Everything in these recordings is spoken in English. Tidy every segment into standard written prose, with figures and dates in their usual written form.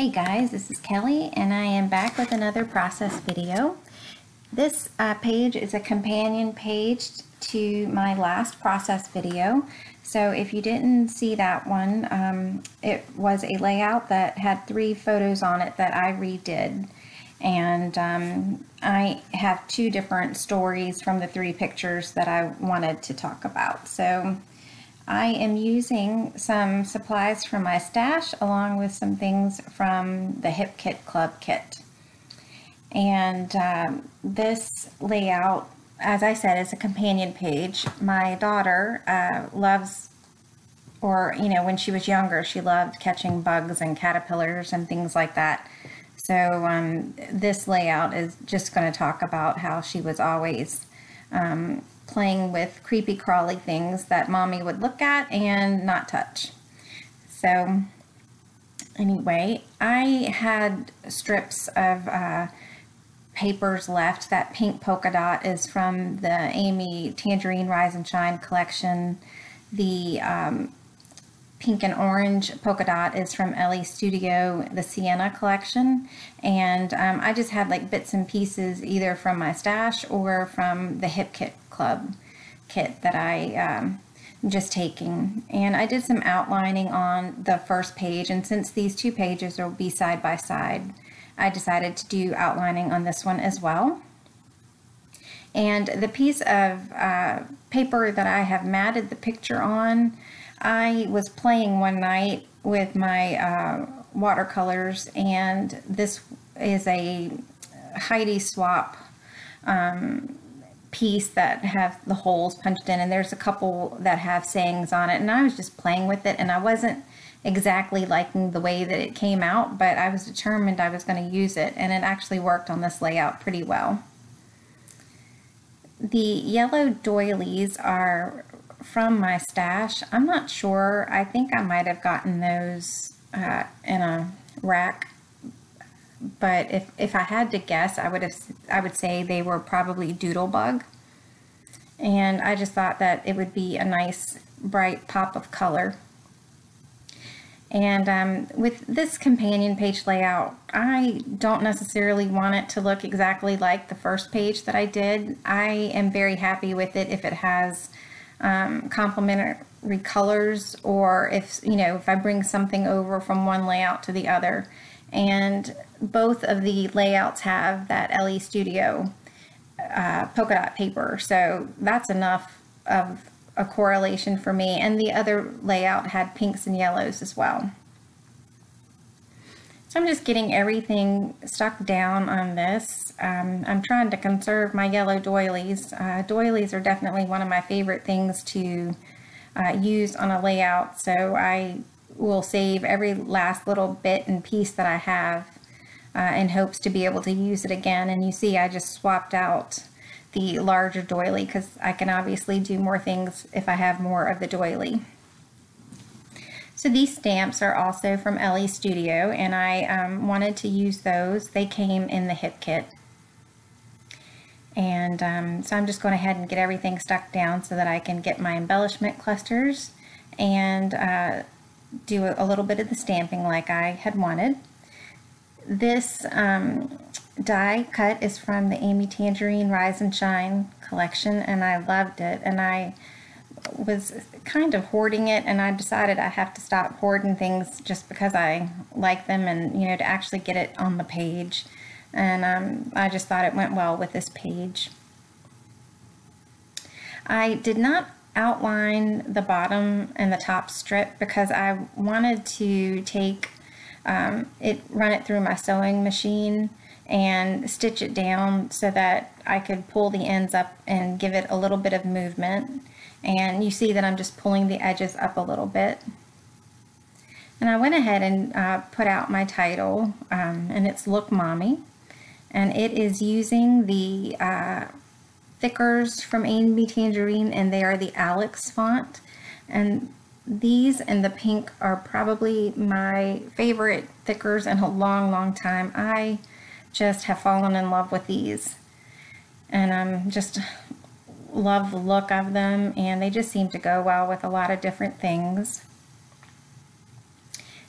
Hey guys, this is Kelly and I am back with another process video. This page is a companion page to my last process video. So if you didn't see that one, it was a layout that had 3 photos on it that I redid. And I have 2 different stories from the 3 pictures that I wanted to talk about. So I am using some supplies from my stash along with some things from the Hip Kit Club kit. And this layout, as I said, is a companion page. My daughter loves, or when she was younger, she loved catching bugs and caterpillars and things like that. So this layout is just going to talk about how she was always playing with creepy crawly things that mommy would look at and not touch. So anyway, I had strips of papers left. That pink polka dot is from the Amy Tangerine Rise and Shine collection. The pink and orange polka dot is from Ellie Studio, the Sienna collection. And I just had like bits and pieces either from my stash or from the Hip Kit Club kit that I'm just taking. And I did some outlining on the first page, and since these 2 pages will be side by side, I decided to do outlining on this one as well. And the piece of paper that I have matted the picture on, I was playing one night with my watercolors, and this is a Heidi Swapp piece that have the holes punched in, and there's a couple that have sayings on it, and I was just playing with it, and I wasn't exactly liking the way that it came out, but I was determined I was going to use it, and it actually worked on this layout pretty well. The yellow doilies are from my stash. I'm not sure. I think I might have gotten those in a rack, but if I had to guess, I would say they were probably Doodlebug. And I just thought that it would be a nice bright pop of color. And with this companion page layout, I don't necessarily want it to look exactly like the first page that I did. I am very happy with it if it has complementary colors, or if I bring something over from one layout to the other. And both of the layouts have that Ellie Studio polka dot paper, so that's enough of a correlation for me. And the other layout had pinks and yellows as well. So I'm just getting everything stuck down on this. I'm trying to conserve my yellow doilies. Doilies are definitely one of my favorite things to use on a layout, so I will save every last little bit and piece that I have in hopes to be able to use it again. And you see I just swapped out the larger doily because I can obviously do more things if I have more of the doily. So these stamps are also from Ellie Studio, and I wanted to use those. They came in the Hip Kit. And so I'm just going ahead and get everything stuck down so that I can get my embellishment clusters and do a little bit of the stamping like I had wanted. This die cut is from the Amy Tangerine Rise and Shine collection, and I loved it, and I was kind of hoarding it, and I decided I have to stop hoarding things just because I like them, and to actually get it on the page. And I just thought it went well with this page. I did not outline the bottom and the top strip because I wanted to take run it through my sewing machine and stitch it down so that I could pull the ends up and give it a little bit of movement. And you see that I'm just pulling the edges up a little bit. And I went ahead and put out my title, and it's Look Mommy. And it is using the thickers from Amy Tangerine, and they are the Alex font. And these and the pink are probably my favorite thickers in a long time. I just have fallen in love with these, and just love the look of them, and they just seem to go well with a lot of different things.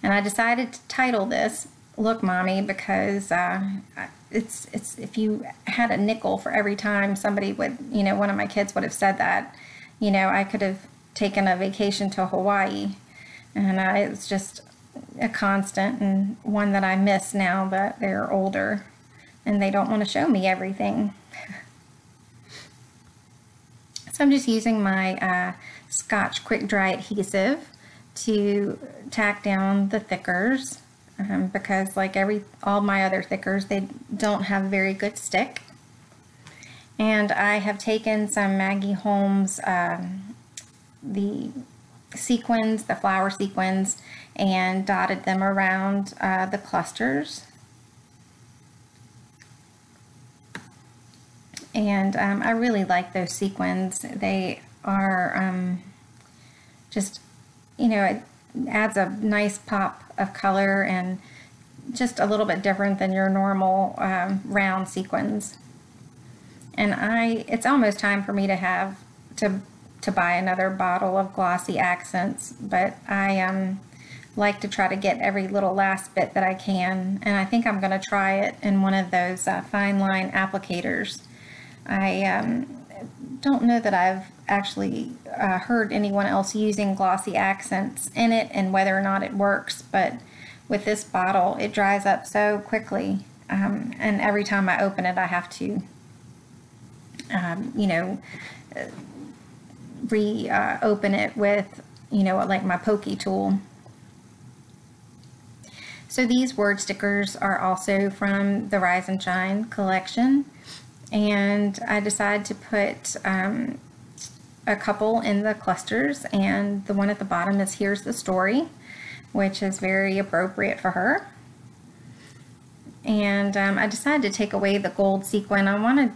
And I decided to title this look, Mommy, because it's if you had a nickel for every time somebody would, you know, one of my kids would have said that, you know, I could have taken a vacation to Hawaii. And it's just a constant, and one that I miss now that they're older and they don't want to show me everything. So I'm just using my Scotch Quick Dry adhesive to tack down the thickers, because like all my other thickers, they don't have very good stick. And I have taken some Maggie Holmes, the sequins, the flower sequins, and dotted them around the clusters. And I really like those sequins. They are just, you know, it adds a nice pop of color and just a little bit different than your normal round sequins. And it's almost time for me to have to buy another bottle of Glossy Accents, but I like to try to get every little last bit that I can, and I think I'm going to try it in one of those fine line applicators. I don't know that I've actually heard anyone else using Glossy Accents in it and whether or not it works, but with this bottle it dries up so quickly, and every time I open it I have to you know, open it with, you know, like my pokey tool. So these word stickers are also from the Rise and Shine collection, and I decided to put a couple in the clusters, and the one at the bottom is Here's the Story, which is very appropriate for her. And I decided to take away the gold sequin. I wanted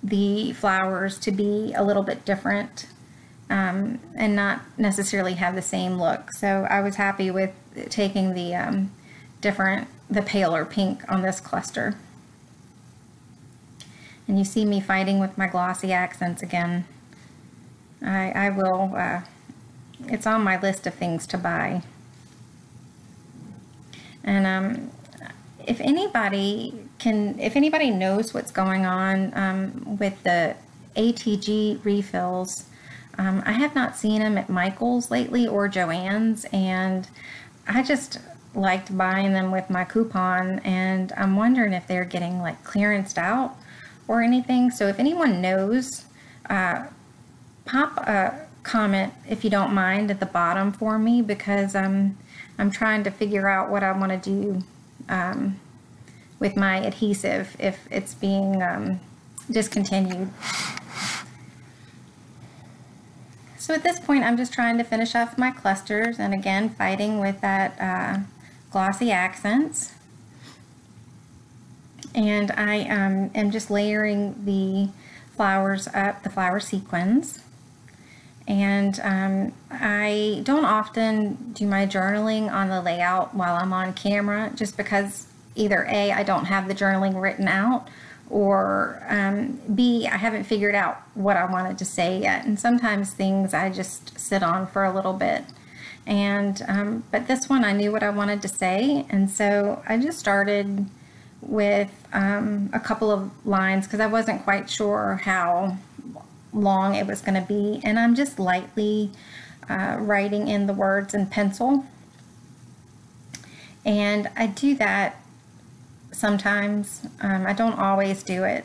the flowers to be a little bit different, and not necessarily have the same look. So I was happy with taking the the paler pink on this cluster. And you see me fighting with my Glossy Accents again. I will, it's on my list of things to buy. And if anybody knows what's going on with the ATG refills, I have not seen them at Michael's lately or Joann's, and I just liked buying them with my coupon, and I'm wondering if they're getting like clearanced out or anything. So if anyone knows, pop a comment if you don't mind at the bottom for me, because I'm trying to figure out what I want to do with my adhesive if it's being discontinued. So at this point I'm just trying to finish off my clusters, and again fighting with that Glossy Accents. And I am just layering the flowers up, the flower sequins. And I don't often do my journaling on the layout while I'm on camera, just because either A, I don't have the journaling written out, or B, I haven't figured out what I wanted to say yet. And sometimes things I just sit on for a little bit. And but this one I knew what I wanted to say, and so I just started with a couple of lines because I wasn't quite sure how long it was going to be, and I'm just lightly writing in the words in pencil. And I do that sometimes. I don't always do it,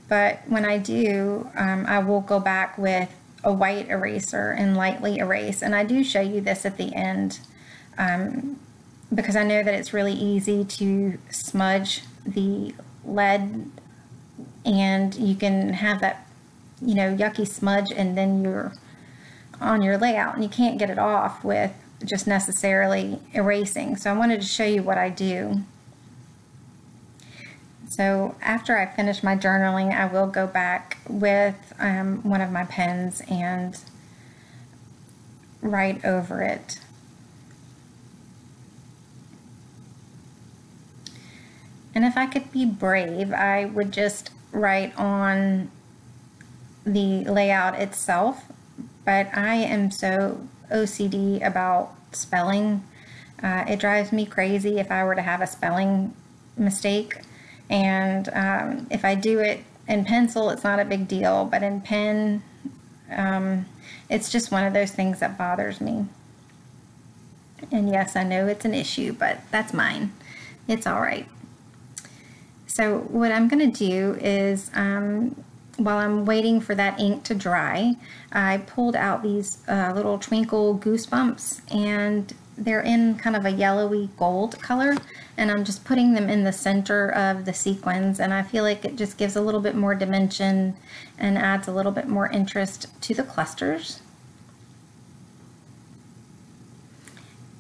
but when I do, I will go back with a white eraser and lightly erase. And I do show you this at the end because I know that it's really easy to smudge the lead, and you can have that, you know, yucky smudge, and then you're on your layout and you can't get it off with just necessarily erasing. So I wanted to show you what I do. So after I finish my journaling, I will go back with one of my pens and write over it. And if I could be brave, I would just write on the layout itself, but I am so OCD about spelling It drives me crazy if I were to have a spelling mistake. And if I do it in pencil, it's not a big deal, but in pen, it's just one of those things that bothers me. And yes, I know it's an issue, but that's mine. It's all right. So what I'm going to do is, while I'm waiting for that ink to dry, I pulled out these little Twinkle Goosebumps, and they're in kind of a yellowy gold color, and I'm just putting them in the center of the sequins, and I feel like it just gives a little bit more dimension and adds a little bit more interest to the clusters.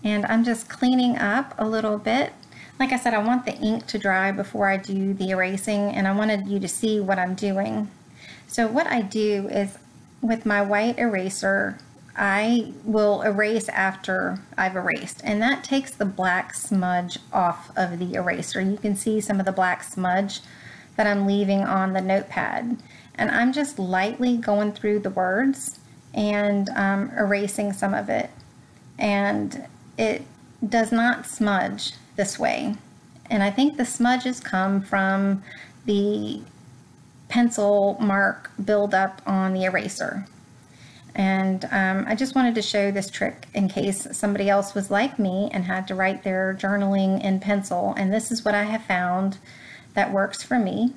And I'm just cleaning up a little bit. Like I said, I want the ink to dry before I do the erasing, and I wanted you to see what I'm doing. So what I do is, with my white eraser, I will erase after I've erased, and that takes the black smudge off of the eraser. You can see some of the black smudge that I'm leaving on the notepad, and I'm just lightly going through the words and erasing some of it, and it does not smudge this way. And I think the smudges come from the pencil mark buildup on the eraser. And I just wanted to show this trick in case somebody else was like me and had to write their journaling in pencil. And this is what I have found that works for me.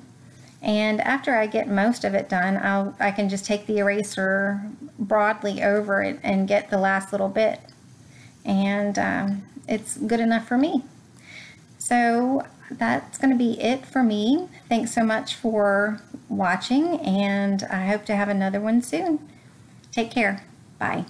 And after I get most of it done, I can just take the eraser broadly over it and get the last little bit. And it's good enough for me. So that's going to be it for me. Thanks so much for watching, and I hope to have another one soon. Take care. Bye.